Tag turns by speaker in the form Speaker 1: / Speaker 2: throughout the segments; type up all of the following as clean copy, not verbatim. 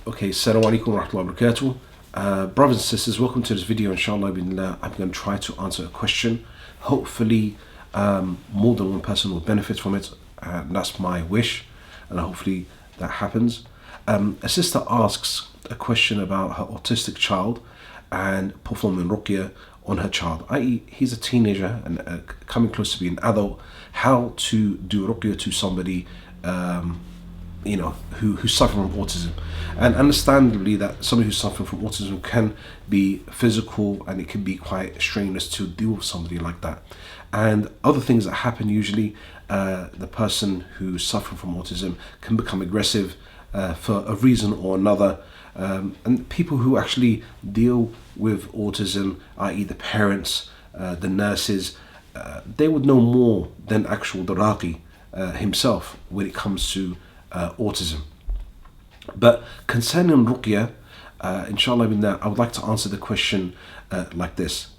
Speaker 1: Okay, Assalamu alaikum wa rahmatullahi wa barakatuh. Brothers and sisters, welcome to this video. Inshallah, I'm going to try to answer a question. Hopefully, more than one person will benefit from it. That's my wish, and hopefully that happens. A sister asks a question about her autistic child and performing ruqya on her child, i.e. he's a teenager and coming close to being an adult. How to do ruqya to somebody who's suffering from autism. And understandably that somebody who's suffering from autism can be physical, and it can be quite strenuous to deal with somebody like that. And other things that happen usually, the person who's suffering from autism can become aggressive for a reason or another. And people who actually deal with autism, i.e. the parents, the nurses, they would know more than actual Daraqi himself when it comes to autism. But concerning ruqya, inshallah, I would like to answer the question like this,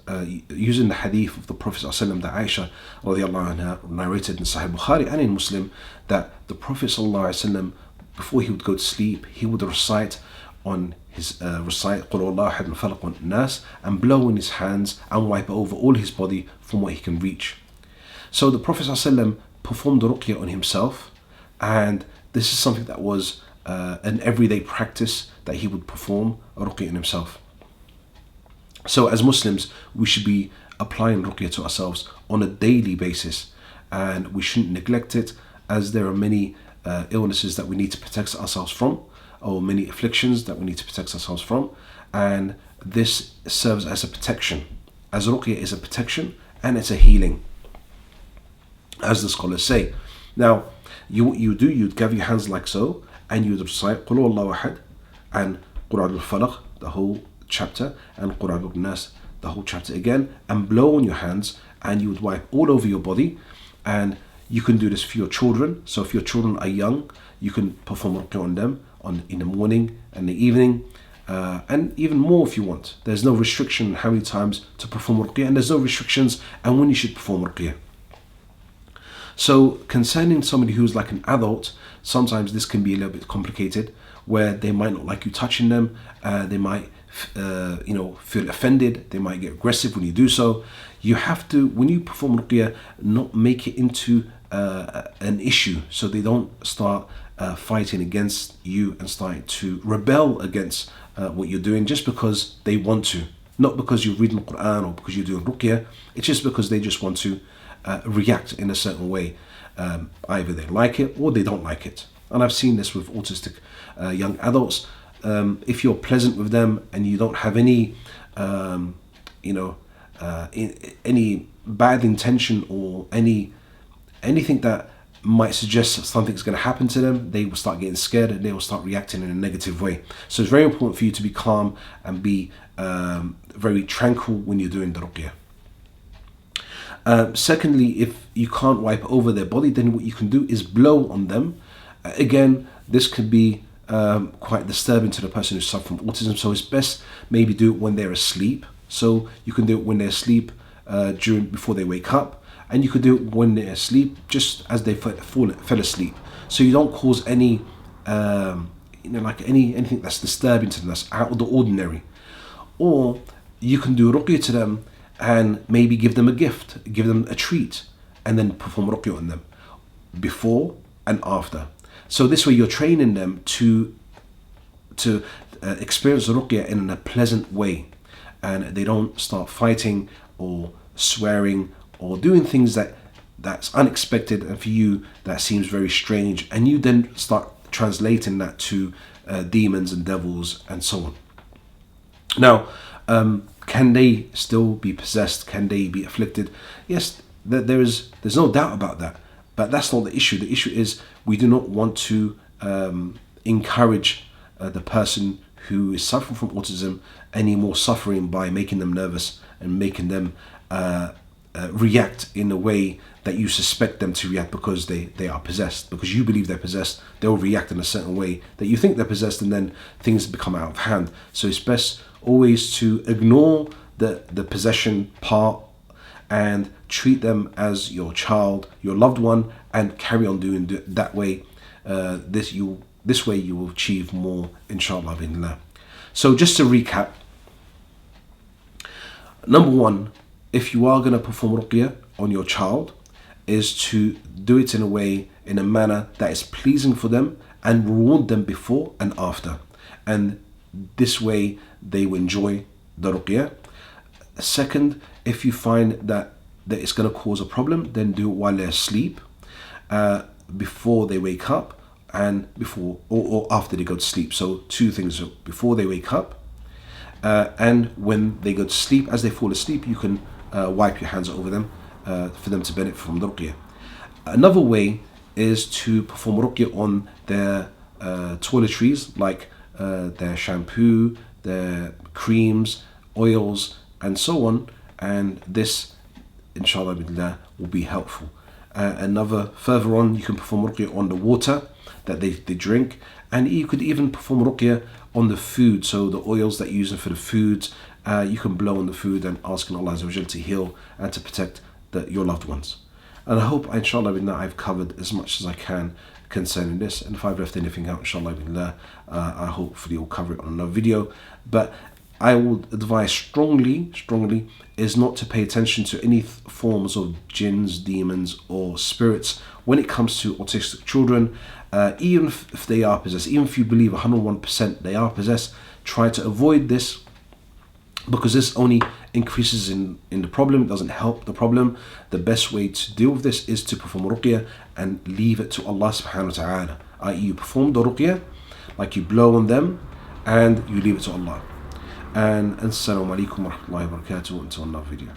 Speaker 1: using the hadith of the Prophet ﷺ that Aisha 𝗷𝗷 narrated in Sahih Bukhari and in Muslim, that the Prophet ﷺ, before he would go to sleep, he would recite on his recite 𝗙𝗢𝗏 and blow in his hands and wipe over all his body from what he can reach. So the Prophet ﷺ performed the ruqya on himself, and this is something that was an everyday practice, that he would perform a ruqya on himself. So as Muslims, we should be applying ruqya to ourselves on a daily basis, and we shouldn't neglect it, as there are many illnesses that we need to protect ourselves from, or many afflictions that we need to protect ourselves from, and this serves as a protection. As ruqya is a protection and it's a healing, as the scholars say. Now, you'd gather your hands like so, and you'd recite قُلْ هُوَ اللَّهُ أَحَدٌ and 𝗙 the whole chapter, and 𝗙 the whole chapter again, and blow on your hands, and you would wipe all over your body. And you can do this for your children. So if your children are young, you can perform ruqya on them in the morning and the evening, and even more if you want. There's no restriction how many times to perform ruqya, and there's no restrictions and when you should perform ruqya. So concerning somebody who's like an adult, sometimes this can be a little bit complicated, where they might not like you touching them, they might feel offended, they might get aggressive when you do so. You have to, when you perform ruqya, not make it into an issue, so they don't start fighting against you and starting to rebel against what you're doing just because they want to. Not because you're reading the Quran or because you're doing ruqya, it's just because they just want to react in a certain way. Either they like it or they don't like it. And I've seen this with autistic young adults. If you're pleasant with them and you don't have any any bad intention or anything that might suggest that something's going to happen to them, they will start getting scared and they will start reacting in a negative way. So it's very important for you to be calm and be very tranquil when you're doing the ruqya. Secondly, if you can't wipe over their body, then what you can do is blow on them. Again, this could be quite disturbing to the person who's suffering from autism, so it's best maybe do it when they're asleep. So you can do it when they're asleep, before they wake up, and you could do it when they're asleep, just as they fell asleep. So you don't cause any, anything that's disturbing to them, that's out of the ordinary. Or you can do ruqya to them and maybe give them a gift, give them a treat, and then perform ruqya on them before and after. So this way you're training them to experience the ruqya in a pleasant way, and they don't start fighting or swearing or doing things that's unexpected, and for you that seems very strange, and you then start translating that to demons and devils and so on. Now, can they still be possessed? Can they be afflicted? Yes, there's no doubt about that. But that's not the issue. The issue is we do not want to encourage the person who is suffering from autism any more suffering by making them nervous and making them react in a way that you suspect them to react because they are possessed. Because you believe they're possessed, they'll react in a certain way that you think they're possessed, and then things become out of hand. So it's best always to ignore the possession part and treat them as your child, your loved one, and carry on doing that way. This you'll this way you will achieve more, inshallah billah. So just to recap, number one, if you are going to perform ruqya on your child, is to do it in a way, in a manner that is pleasing for them, and reward them before and after. And this way they will enjoy the ruqya. Second, if you find that it's going to cause a problem, then do it while they're asleep, before they wake up, and before or after they go to sleep. So two things: before they wake up, and when they go to sleep. As they fall asleep, you can wipe your hands over them for them to benefit from the ruqya. Another way is to perform ruqya on their toiletries, like their shampoo, their creams, oils, and so on. And this, inshallah billah, will be helpful. Further on, you can perform ruqya on the water that they drink, and you could even perform ruqya on the food. So the oils that you use for the foods, you can blow on the food and asking Allah Azza wa Jal to heal and to protect your loved ones. And I hope, inshallah billah, I've covered as much as I can concerning this. And if I've left anything out, inshallah billah, I hopefully will cover it on another video. But I would advise strongly is not to pay attention to any forms of jinns, demons, or spirits when it comes to autistic children. Even if they are possessed, even if you believe 101% they are possessed, try to avoid this, because this only increases in the problem. It doesn't help the problem. The best way to deal with this is to perform ruqya and leave it to Allah subhanahu wa ta'ala. I.e., you perform the ruqya, like you blow on them, and you leave it to Allah. And assalamu alaikum wa rahmatullahi wa barakatuh, until another video.